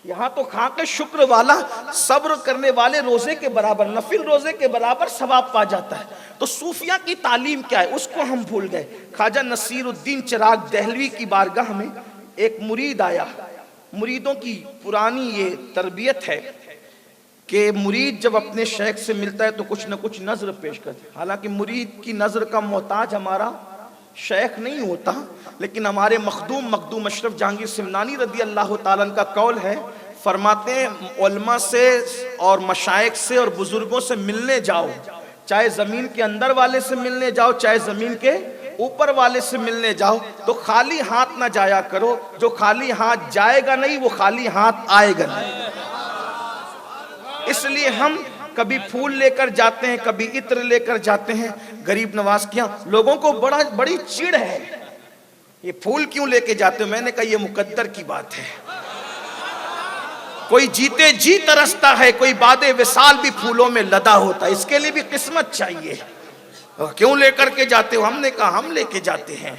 یہاں تو کھا کے شکر والا صبر کرنے والے روزے کے برابر, نفل روزے کے برابر ثواب پا جاتا ہے. تو صوفیہ کی تعلیم کیا ہے اس کو ہم بھول گئے. خواجہ نصیر الدین چراغ دہلوی کی بارگاہ میں ایک مرید آیا. مریدوں کی پرانی یہ تربیت ہے کہ مرید جب اپنے شیخ سے ملتا ہے تو کچھ نہ کچھ نظر پیش کرتا ہے. حالانکہ مرید کی نظر کا محتاج ہمارا شیخ نہیں ہوتا, لیکن ہمارے مخدوم اشرف جہانگیر سمنانی رضی اللہ تعالیٰ عنہ کا قول ہے, فرماتے ہیں علماء سے اور مشائخ سے اور بزرگوں سے ملنے جاؤ, چاہے زمین کے اندر والے سے ملنے جاؤ چاہے زمین کے اوپر والے سے ملنے جاؤ, تو خالی ہاتھ نہ جایا کرو. جو خالی ہاتھ جائے گا نہیں وہ خالی ہاتھ آئے گا نہیں. اس لیے ہم کبھی پھول لے کر جاتے ہیں, کبھی عطر لے کر جاتے ہیں. غریب نواز کیا لوگوں کو بڑی چڑ ہے, یہ پھول کیوں لے کے جاتے ہو. میں نے کہا یہ مقدر کی بات ہے. کوئی جیتے جی ترستا ہے, کوئی بعد وصال بھی پھولوں میں لدا ہوتا ہے, اس کے لیے بھی قسمت چاہیے. کیوں لے کر کے جاتے ہو. ہم نے کہا ہم لے کے جاتے ہیں,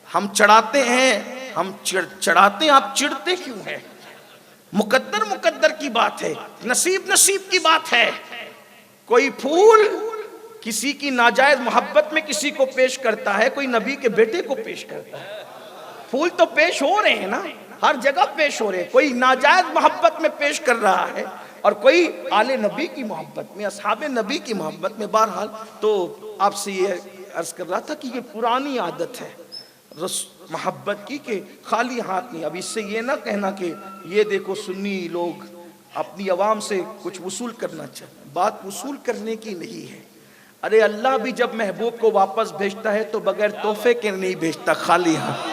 ہم چڑھاتے ہیں, ہم چڑھاتے ہیں, آپ چڑھتے کیوں ہیں. مقدر کی بات ہے, نصیب کی بات ہے. کوئی پھول کسی کی ناجائز محبت میں کسی کو پیش کرتا ہے, کوئی نبی کے بیٹے کو پیش کرتا ہے. پھول تو پیش ہو رہے ہیں نا, ہر جگہ پیش ہو رہے ہیں. کوئی ناجائز محبت میں پیش کر رہا ہے اور کوئی آل نبی کی محبت میں, اصحاب نبی کی محبت میں. بہرحال تو آپ سے یہ عرض کر رہا تھا کہ یہ پرانی عادت ہے محبت کی کہ خالی ہاتھ نہیں. اب اس سے یہ نہ کہنا کہ یہ دیکھو سنی لوگ اپنی عوام سے کچھ وصول کرنا چاہتے. بات وصول کرنے کی نہیں ہے. ارے اللہ بھی جب محبوب کو واپس بھیجتا ہے تو بغیر تحفے کے نہیں بھیجتا, خالی ہاتھ.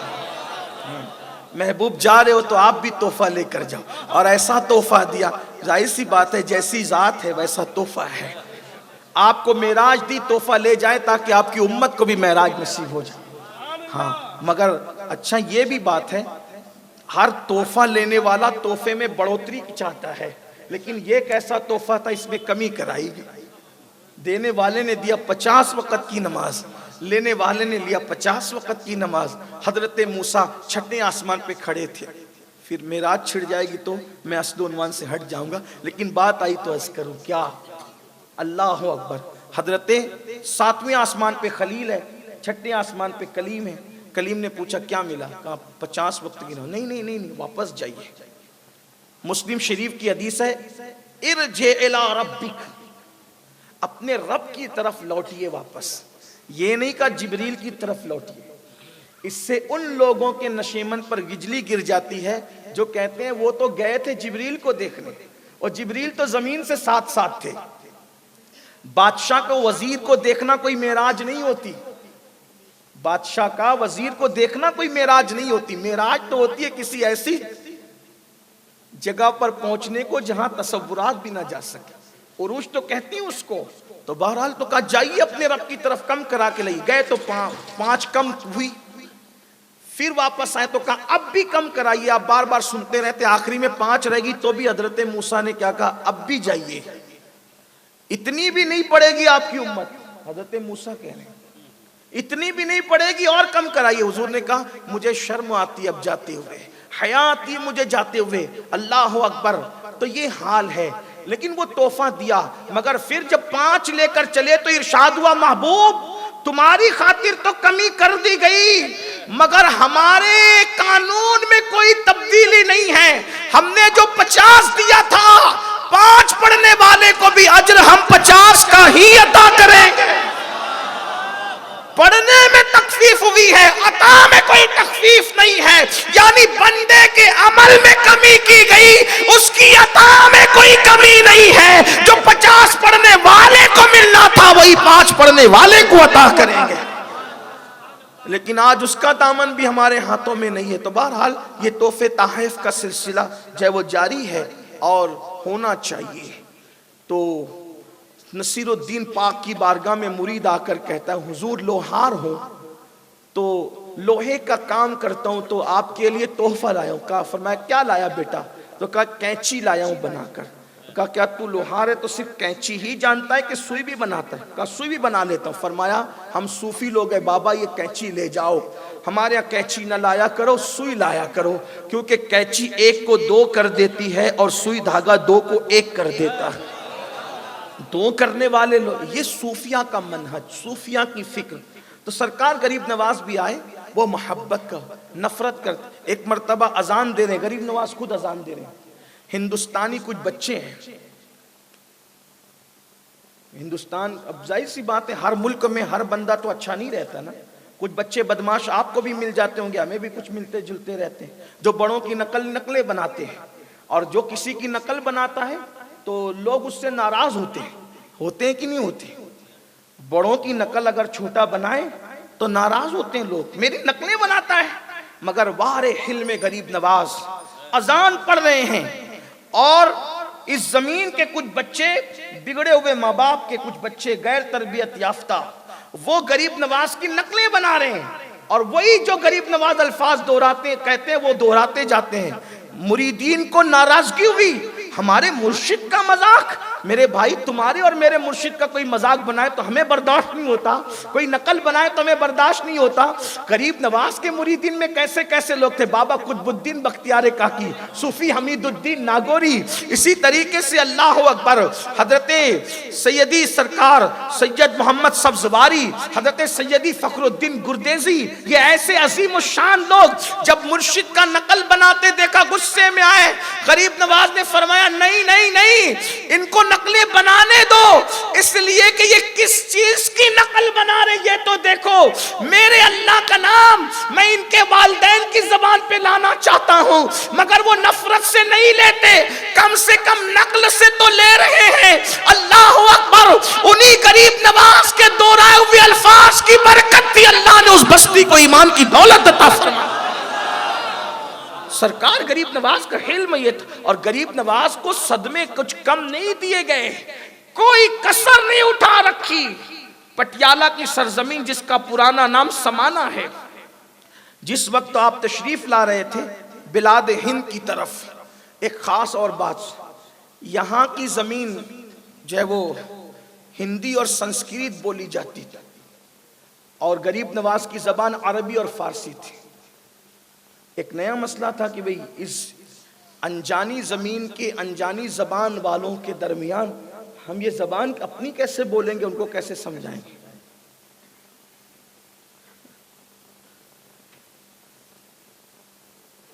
محبوب جا رہے ہو تو آپ بھی تحفہ لے کر جاؤ، اور ایسا تحفہ دیا، ظاہر سی بات ہے جیسی ذات ہے ویسا تحفہ ہے۔ آپ کو معراج دی، تحفہ لے جائے تاکہ آپ کی امت کو بھی معراج نصیب ہو جائے۔ ہاں مگر اچھا یہ بھی بات ہے، ہر تحفہ لینے والا تحفے میں بڑھوتری چاہتا ہے، لیکن یہ کیسا تحفہ تھا، اس میں کمی کرائی گئی۔ دینے والے نے دیا 50 وقت کی نماز، لینے والے نے لیا 50 وقت کی نماز۔ حضرت موسیٰ چھٹے آسمان پہ کھڑے تھے۔ پھر معراج چھڑ جائے گی تو میں اصل عنوان سے ہٹ جاؤں گا، لیکن بات آئی تو عرض کروں کیا؟ اللہ اکبر۔ حضرت 7ویں آسمان پہ خلیل ہے، چھٹے آسمان پہ کلیم ہے۔ کلیم نے پوچھا کیا ملا؟ کہا 50 وقت کی نماز۔ نہیں واپس جائیے۔ مسلم شریف کی حدیث ہے ارجع الی ربک، اپنے رب کی طرف لوٹیے واپس۔ یہ نہیں کہا جبریل کی طرف لوٹیے۔ اس سے ان لوگوں کے نشیمن پر بجلی گر جاتی ہے جو کہتے ہیں وہ تو گئے تھے جبریل کو دیکھنے، اور جبریل تو زمین سے ساتھ ساتھ تھے۔ بادشاہ کو وزیر کو دیکھنا کوئی معراج نہیں ہوتی، بادشاہ کا وزیر کو دیکھنا کوئی معراج نہیں ہوتی۔ معراج تو ہوتی ہے کسی ایسی جگہ پر پہنچنے کو جہاں تصورات بھی نہ جا سکے، عروج تو کہتی ہیں اس کو۔ تو بہرحال تو کہا جائیے اپنے رب کی طرف، کم کرا کے لئی گئے تو 5 کم ہوئی۔ پھر واپس آئے تو کہا اب بھی کم کرائیے، آپ بار بار سنتے رہتے، آخری میں 5 رہ گی تو بھی حضرت موسیٰ نے کیا کہا؟ اب بھی جائیے، اتنی بھی نہیں پڑے گی آپ کی امت۔ حضرت موسیٰ کہہ رہے ہیں اتنی بھی نہیں پڑے گی اور کم کرائیے۔ حضور نے کہا مجھے شرم آتی اب جاتے ہوئے، حیا آتی مجھے جاتے ہوئے۔ اللہ اکبر۔ تو یہ حال ہے، لیکن وہ تحفہ دیا، مگر پھر جب 5 لے کر چلے تو ارشاد ہوا محبوب تمہاری خاطر تو کمی کر دی گئی، مگر ہمارے قانون میں کوئی تبدیلی نہیں ہے۔ ہم نے جو 50 دیا تھا، 5 پڑھنے والے کو بھی اجر ہم 50 کا ہی عطا کریں گے۔ پڑھنے میں تخفیف ہوئی ہے، عطا میں کوئی تخفیف نہیں ہے، یعنی بندے کے عمل میں کمی کی گئی، اس کی عطا میں کوئی کمی نہیں ہے۔ جو 50 پڑھنے والے کو ملنا تھا وہی 5 پڑھنے والے کو عطا کریں گے، لیکن آج اس کا دامن بھی ہمارے ہاتھوں میں نہیں ہے۔ تو بہرحال یہ تحفے تحائف کا سلسلہ جو ہے وہ جاری ہے اور ہونا چاہیے۔ تو نصیر الدین پاک کی بارگاہ میں مرید آ کر کہتا ہے حضور لوہار ہوں تو لوہے کا کام کرتا ہوں تو آپ کے لیے تحفہ لایا ہوں۔ کہا فرمایا کیا لایا بیٹا؟ تو کہا کینچی لایا ہوں بنا کر۔ کہا کیا تو لوہار ہے تو صرف کینچی ہی جانتا ہے کہ سوئی بھی بناتا ہے؟ کہا سوئی بھی بنا لیتا ہوں۔ فرمایا ہم صوفی لوگ ہیں بابا، یہ کینچی لے جاؤ، ہمارے یہاں کینچی نہ لایا کرو، سوئی لایا کرو، کیونکہ کینچی 1 کو 2 کر دیتی ہے اور سوئی دھاگا 2 کو 1 کر دیتا ہے۔ 2 کرنے والے لوگ، یہ صوفیہ کا منہج، صوفیہ کی فکر۔ تو سرکار غریب نواز بھی آئے، وہ محبت کا نفرت کرتے۔ ایک مرتبہ اذان دے رہے ہیں، غریب نواز خود اذان دے رہے ہیں، ہندوستانی کچھ بچے ہیں، ہندوستان اب ظاہر سی بات ہے ہر ملک میں ہر بندہ تو اچھا نہیں رہتا نا، کچھ بچے بدماش آپ کو بھی مل جاتے ہوں گے، ہمیں بھی کچھ ملتے جلتے رہتے ہیں، جو بڑوں کی نقلیں بناتے ہیں، اور جو کسی کی نقل بناتا ہے تو لوگ اس سے ناراض ہوتے ہیں کہ نہیں ہوتے؟ بڑوں کی نقل اگر چھوٹا بنائے تو ناراض ہوتے ہیں لوگ، میری نقلیں بناتا ہے۔ مگر وار حلم غریب نواز اذان پڑھ رہے ہیں، اور اس زمین کے کچھ بچے، بگڑے ہوئے ماں باپ کے کچھ بچے غیر تربیت یافتہ، وہ غریب نواز کی نقلیں بنا رہے ہیں، اور وہی جو غریب نواز الفاظ دہراتے کہتے ہیں وہ دہراتے جاتے ہیں۔ مریدین کو ناراضگی ہوئی، ہمارے مرشد کا مذاق، میرے بھائی تمہارے اور میرے مرشد کا کوئی مذاق بنائے تو ہمیں برداشت نہیں ہوتا، کوئی نقل بنائے تو ہمیں برداشت نہیں ہوتا۔ غریب نواز کے مریدین میں کیسے کیسے لوگ تھے، بابا قطب الدین بختیار کاکی، صوفی حمید الدین ناگوری، اسی طریقے سے اللہ اکبر حضرت سیدی سرکار سید محمد سبزواری، حضرت سیدی فخر الدین گردیزی، یہ ایسے عظیم الشان لوگ جب مرشد کا نقل بناتے دیکھا غصے میں آئے۔ غریب نواز نے فرمایا نہیں نہیں نہیں، ان کو نقلیں بنانے دو، اس لیے کہ یہ کس چیز کی نقل بنا رہے یہ تو دیکھو، میرے اللہ کا نام میں ان کے والدین کی زبان پہ لانا چاہتا ہوں، مگر وہ نفرت سے نہیں لیتے، کم سے کم نقل سے تو لے رہے ہیں۔ اللہ اکبر، انہی غریب نواز کے دہرائے ہوئے الفاظ کی برکت تھی، اللہ نے اس بستی کو ایمان کی دولت عطا فرمائی۔ سرکار غریب نواز کا حلم یہ تھا، اور غریب نواز کو صدمے کچھ کم نہیں دیے گئے، کوئی کسر نہیں اٹھا رکھی۔ پٹیالہ کی سرزمین جس کا پرانا نام سمانا ہے، جس وقت آپ تشریف لا رہے تھے بلاد ہند کی طرف، ایک خاص اور بات، یہاں کی زمین جو ہے وہ ہندی اور سنسکرت بولی جاتی تھی، اور غریب نواز کی زبان عربی اور فارسی تھی۔ ایک نیا مسئلہ تھا کہ بھئی اس انجانی زمین کے انجانی زبان والوں کے درمیان ہم یہ زبان اپنی کیسے بولیں گے، ان کو کیسے سمجھائیں گے۔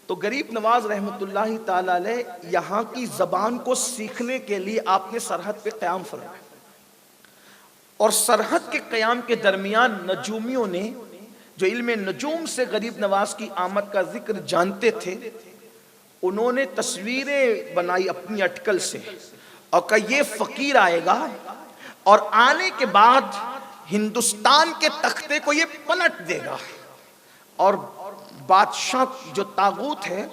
تو غریب نواز رحمت اللہ تعالی علیہ یہاں کی زبان کو سیکھنے کے لیے آپ نے سرحد پہ قیام فرمایا، اور سرحد کے قیام کے درمیان نجومیوں نے جو علم نجوم سے غریب نواز کی آمد کا ذکر جانتے تھے، انہوں نے تصویریں بنائی اپنی اٹکل سے، اور کہا یہ فقیر آئے گا اور آنے کے بعد ہندوستان کے تختے کو یہ پلٹ دے گا، اور بادشاہ جو طاغوت ہے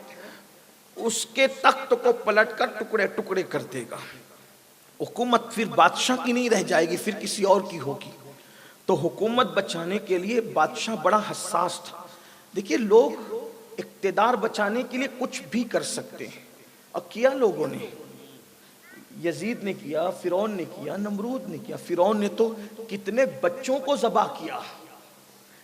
اس کے تخت کو پلٹ کر ٹکڑے ٹکڑے کر دے گا، حکومت پھر بادشاہ کی نہیں رہ جائے گی، پھر کسی اور کی ہوگی۔ تو حکومت بچانے کے لیے بادشاہ بڑا حساس تھا۔ دیکھیے لوگ اقتدار بچانے کے لیے کچھ بھی کر سکتے ہیں، اور کیا لوگوں نے، یزید نے کیا، فرعون نے کیا، نمرود نے کیا۔ فرعون نے تو کتنے بچوں کو ذبح کیا،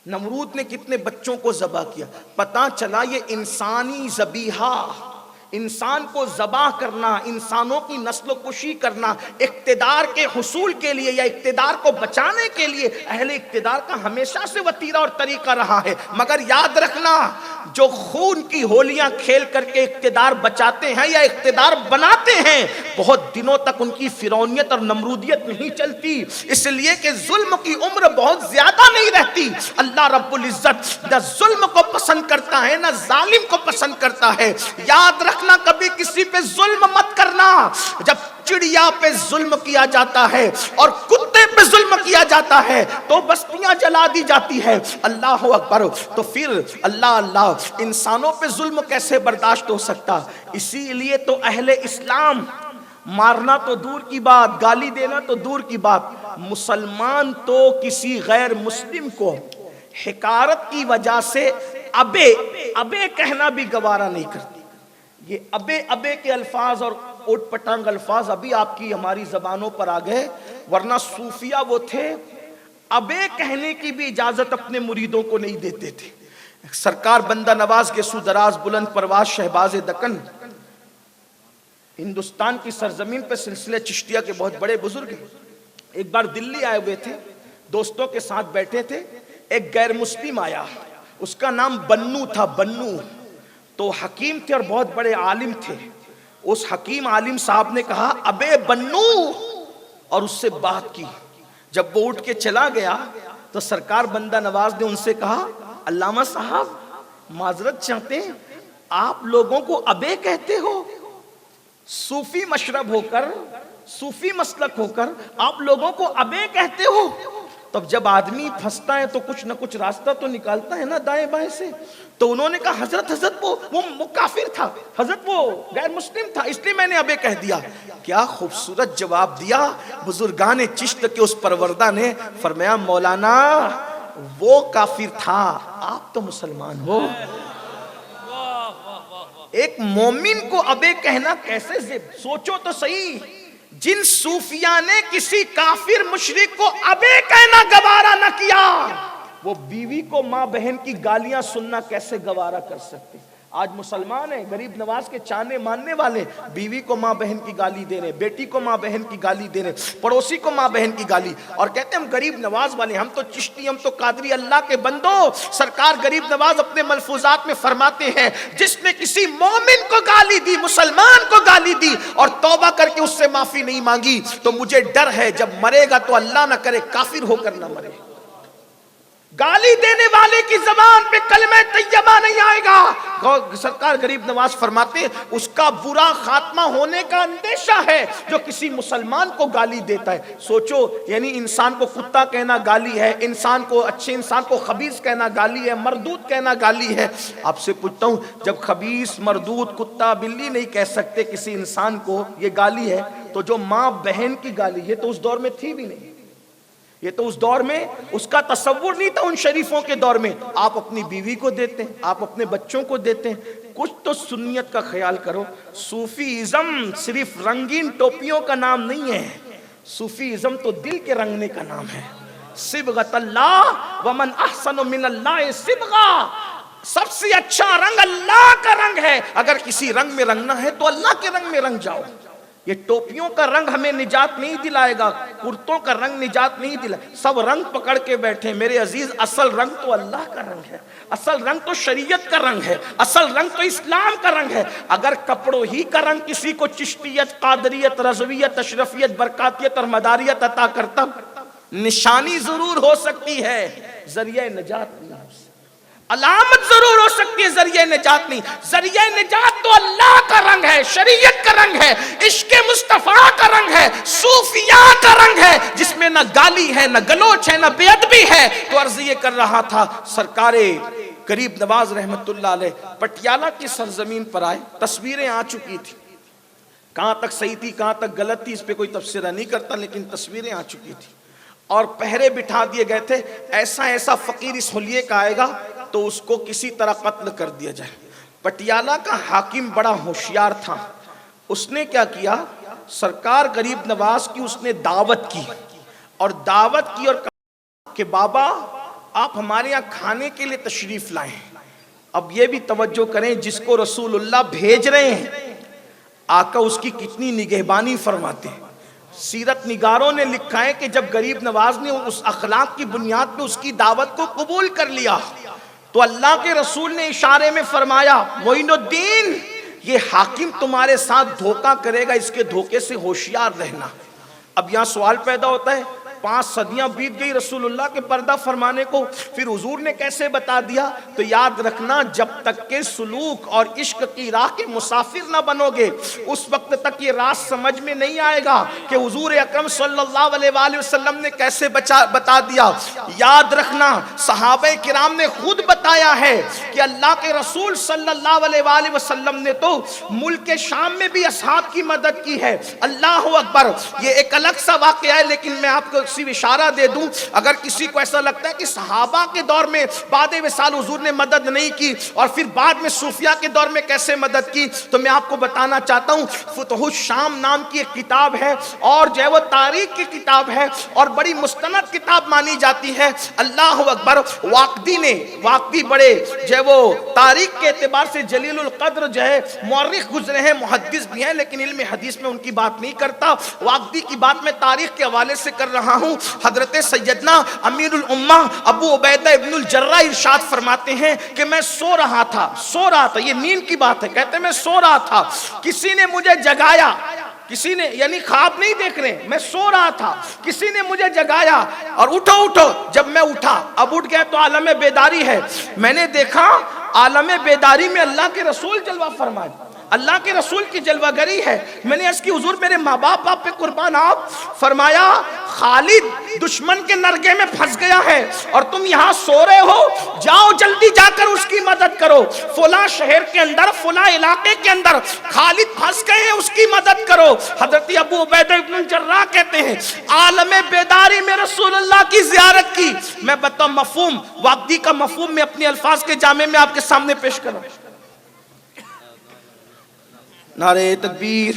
نمرود نے کتنے بچوں کو ذبح کیا۔ پتہ چلا یہ انسانی ذبیحہ، انسان کو ذبح کرنا، انسانوں کی نسل و کشی کرنا اقتدار کے حصول کے لیے یا اقتدار کو بچانے کے لیے اہل اقتدار کا ہمیشہ سے وتیرہ اور طریقہ رہا ہے۔ مگر یاد رکھنا، جو خون کی ہولیاں کھیل کر کے اقتدار بچاتے ہیں یا اقتدار بناتے ہیں، بہت دنوں تک ان کی فرعونیت اور نمرودیت نہیں چلتی، اس لیے کہ ظلم کی عمر بہت زیادہ نہیں رہتی۔ اللہ رب العزت نہ ظلم کو پسند کرتا ہے نہ ظالم کو پسند کرتا ہے۔ یاد رکھنا، کبھی کسی پہ ظلم مت کرنا۔ جب چڑیا پہ ظلم کیا جاتا ہے اور کتے پہ ظلم کیا جاتا ہے تو بستیاں جلا دی جاتی ہے۔ اللہ اکبر۔ تو پھر اللہ انسانوں پہ ظلم کیسے برداشت ہو سکتا؟ اسی لیے تو اہل اسلام مارنا تو دور کی بات، گالی دینا تو دور کی بات، مسلمان تو کسی غیر مسلم کو حقارت کی وجہ سے ابے کہنا بھی گوارا نہیں کرتی۔ یہ ابے کے الفاظ اور اوٹ پٹانگ الفاظ ابھی آپ کی ہماری زبانوں پر آ گئے، ورنہ صوفیہ وہ تھے ابے کہنے کی بھی اجازت اپنے مریدوں کو نہیں دیتے تھے۔ سرکار بندہ نواز کے سودراز بلند پرواز شہباز دکن ہندوستان کی سرزمین پہ سلسلہ چشتیہ کے بہت بڑے بزرگ ہیں، ایک بار دلی آئے ہوئے تھے، دوستوں کے ساتھ بیٹھے تھے، ایک غیر مسلم آیا، اس کا نام بنو تھا، بنو۔ تو حکیم تھے اور بہت بڑے عالم تھے۔ اس حکیم عالم صاحب نے کہا ابے بنو، اور اس سے بات کی۔ جب وہ اٹھ کے چلا گیا تو سرکار بندہ نواز نے ان سے کہا علامہ صاحب معذرت چاہتے ہیں، آپ لوگوں کو ابے کہتے ہو؟ صوفی مشرب ہو کر، صوفی مسلک ہو کر آپ لوگوں کو ابے کہتے ہو؟ تب جب آدمی پھنستا ہے تو کچھ نہ کچھ راستہ تو نکالتا ہے نا دائیں بائیں سے۔ تو انہوں نے کہا حضرت وہ کافر تھا، حضرت وہ غیر مسلم تھا، اس لیے میں نے ابے کہہ دیا۔ کیا خوبصورت جواب دیا بزرگان چشت کے اس پروردہ نے، فرمایا مولانا وہ کافر تھا، آپ تو مسلمان ہو۔ ایک مومن کو ابے کہنا کیسے، سوچو تو صحیح۔ جن صوفیاء نے کسی کافر مشرک کو ابے کہنا گوارا نہ کیا، وہ بیوی کو ماں بہن کی گالیاں سننا کیسے گوارا کر سکتے؟ آج مسلمان ہیں، غریب نواز کے چاہنے ماننے والے، بیوی کو ماں بہن کی گالی دے رہے، بیٹی کو ماں بہن کی گالی دے رہے، پڑوسی کو ماں بہن کی گالی، اور کہتے ہیں ہم غریب نواز والے، ہم تو چشتی، ہم تو قادری، اللہ کے بندو۔ سرکار غریب نواز اپنے ملفوظات میں فرماتے ہیں جس نے کسی مومن کو گالی دی، مسلمان کو گالی دی اور توبہ کر کے اس سے معافی نہیں مانگی، تو مجھے ڈر ہے جب مرے گا تو اللہ نہ کرے کافر ہو کر نہ مرے۔ گالی دینے والے کی زبان پہ کلمہ طیبہ نہیں آئے گا۔ سرکار غریب نواز فرماتے ہیں اس کا برا خاتمہ ہونے کا اندیشہ ہے جو کسی مسلمان کو گالی دیتا ہے۔ سوچو، یعنی انسان کو کتا کہنا گالی ہے، انسان کو اچھے انسان کو خبیث کہنا گالی ہے، مردود کہنا گالی ہے۔ آپ سے پوچھتا ہوں، جب خبیث، مردود، کتا، بلی نہیں کہہ سکتے کسی انسان کو یہ گالی ہے، تو جو ماں بہن کی گالی، یہ تو اس دور میں تھی بھی نہیں، یہ تو اس دور میں اس کا تصور نہیں تھا۔ ان شریفوں کے دور میں آپ اپنی بیوی کو دیتے ہیں، آپ اپنے بچوں کو دیتے ہیں۔ کچھ تو سنیت کا خیال کرو۔ صوفیزم صرف رنگین ٹوپیوں کا نام نہیں ہے، صوفیزم تو دل کے رنگنے کا نام ہے۔ صبغۃ اللہ ومن احسن من اللہ صبغہ، سب سے اچھا رنگ اللہ کا رنگ ہے۔ اگر کسی رنگ میں رنگنا ہے تو اللہ کے رنگ میں رنگ جاؤ۔ یہ ٹوپیوں کا رنگ ہمیں نجات نہیں دلائے گا، کرتوں کا رنگ نجات نہیں دلائے، سب رنگ پکڑ کے بیٹھے۔ میرے عزیز، اصل رنگ تو اللہ کا رنگ ہے، اصل رنگ تو شریعت کا رنگ ہے، اصل رنگ تو اسلام کا رنگ ہے۔ اگر کپڑوں ہی کا رنگ کسی کو چشتیت، قادریت، رضویت، اشرفیت، برکاتیت اور مداریت عطا کرتا، نشانی ضرور ہو سکتی ہے، ذریعہ نجات نہیں ہو سکتی، علامت ضرور ہو سکتی ہے، ذریعہ نجات نہیں۔ ذریعہ نجات تو اللہ کا رنگ ہے، شریعت کا رنگ ہے، عشق مصطفیٰ کا رنگ ہے، صوفیاء کا رنگ ہے، جس میں نہ گالی ہے، نہ گلوچ ہے، نہ بے ادبی ہے۔ تو عرض یہ کر رہا تھا، سرکار غریب نواز رحمت اللہ علیہ پٹیالہ کی سرزمین پر آئے، تصویریں آ چکی تھی، کہاں تک صحیح تھی کہاں تک غلط تھی اس پہ کوئی تبصرہ نہیں کرتا، لیکن تصویریں آ چکی تھی اور پہرے بٹھا دیے گئے تھے، ایسا ایسا فقیر اس حلیے کا آئے گا تو اس کو کسی طرح قتل کر دیا جائے۔ پٹیالہ کا حاکم بڑا ہوشیار تھا، اس نے کیا کیا، سرکار غریب نواز کی اس نے دعوت کی اور کہا کہ بابا آپ ہمارے یہاں کھانے کے لیے تشریف لائیں۔ اب یہ بھی توجہ کریں، جس کو رسول اللہ بھیج رہے ہیں آقا اس کی کتنی نگہبانی فرماتے ہیں۔ سیرت نگاروں نے لکھا ہے کہ جب غریب نواز نے اس اخلاق کی بنیاد پہ اس کی دعوت کو قبول کر لیا تو اللہ کے رسول نے اشارے میں فرمایا، معین الدین یہ حاکم تمہارے ساتھ دھوکہ کرے گا، اس کے دھوکے سے ہوشیار رہنا۔ اب یہاں سوال پیدا ہوتا ہے، 5 صدیاں بیت گئی رسول اللہ کے پردہ فرمانے کو، پھر حضور نے کیسے بتا دیا؟ تو یاد رکھنا، جب تک کہ سلوک اور عشق کی راہ کے مسافر نہ بنو گے اس وقت تک یہ راز سمجھ میں نہیں آئے گا کہ حضور اکرم صلی اللہ علیہ وآلہ وسلم نے کیسے بتا دیا۔ یاد رکھنا، صحابہ کرام نے خود بتایا ہے کہ اللہ کے رسول صلی اللہ علیہ وآلہ وسلم نے تو ملک شام میں بھی اصحاب کی مدد کی ہے۔ اللہ اکبر، یہ ایک الگ سا واقعہ ہے، لیکن میں آپ کو صرف اشارہ دے دوں، اگر کسی کو ایسا لگتا ہے کہ صحابہ کے دور میں بعد وصال حضور نے مدد نہیں کی اور پھر بعد میں صوفیاء کے دور میں کیسے مدد کی، تو میں آپ کو بتانا چاہتا ہوں، فتح الشام نام کی ایک کتاب ہے اور جو ہے وہ تاریخ کی کتاب ہے اور بڑی مستند کتاب مانی جاتی ہے۔ اللہ اکبر، واقدی بڑے جو ہے وہ تاریخ کے اعتبار سے جلیل القدر جو ہے مورخ گزرے ہیں، محدث بھی ہیں، لیکن علم حدیث میں ان کی بات نہیں کرتا۔ واقدی کی بات میں تاریخ کے حوالے سے کر رہا ہوں۔ حضرت سیدنا امیر الامہ ابو عبیدہ ابن الجراح ارشاد فرماتے ہیں کہ میں سو رہا تھا، یہ نیند کی بات ہے، کہتے ہیں میں سو رہا تھا، کسی نے مجھے جگایا، کسی نے، یعنی خواب نہیں دیکھ رہے، میں سو رہا تھا، کسی نے مجھے جگایا اور اٹھو، جب میں اٹھا، اب اٹھ گیا تو عالم بیداری ہے، میں نے دیکھا عالم بیداری میں اللہ کے رسول جلوہ فرمائے، اللہ کے رسول کی جلوہ گری ہے۔ میں نے عرض کی حضور میرے ماں باپ آپ پہ قربان آپ، فرمایا خالد دشمن کے نرگے میں پھنس گیا ہے اور تم یہاں سو رہے ہو، جاؤ جلدی جا کر اس کی مدد کرو، فلاں شہر کے اندر فلاں علاقے کے اندر خالد پھنس گئے ہیں، اس کی مدد کرو۔ حضرت ابو عبیدہ ابن الجراح کہتے ہیں عالم بیداری میں رسول اللہ کی زیارت کی۔ میں بتاؤں مفہوم، واقعی کا مفہوم میں اپنے الفاظ کے جامع میں آپ کے سامنے پیش کروں۔ نعرہ تکبیر،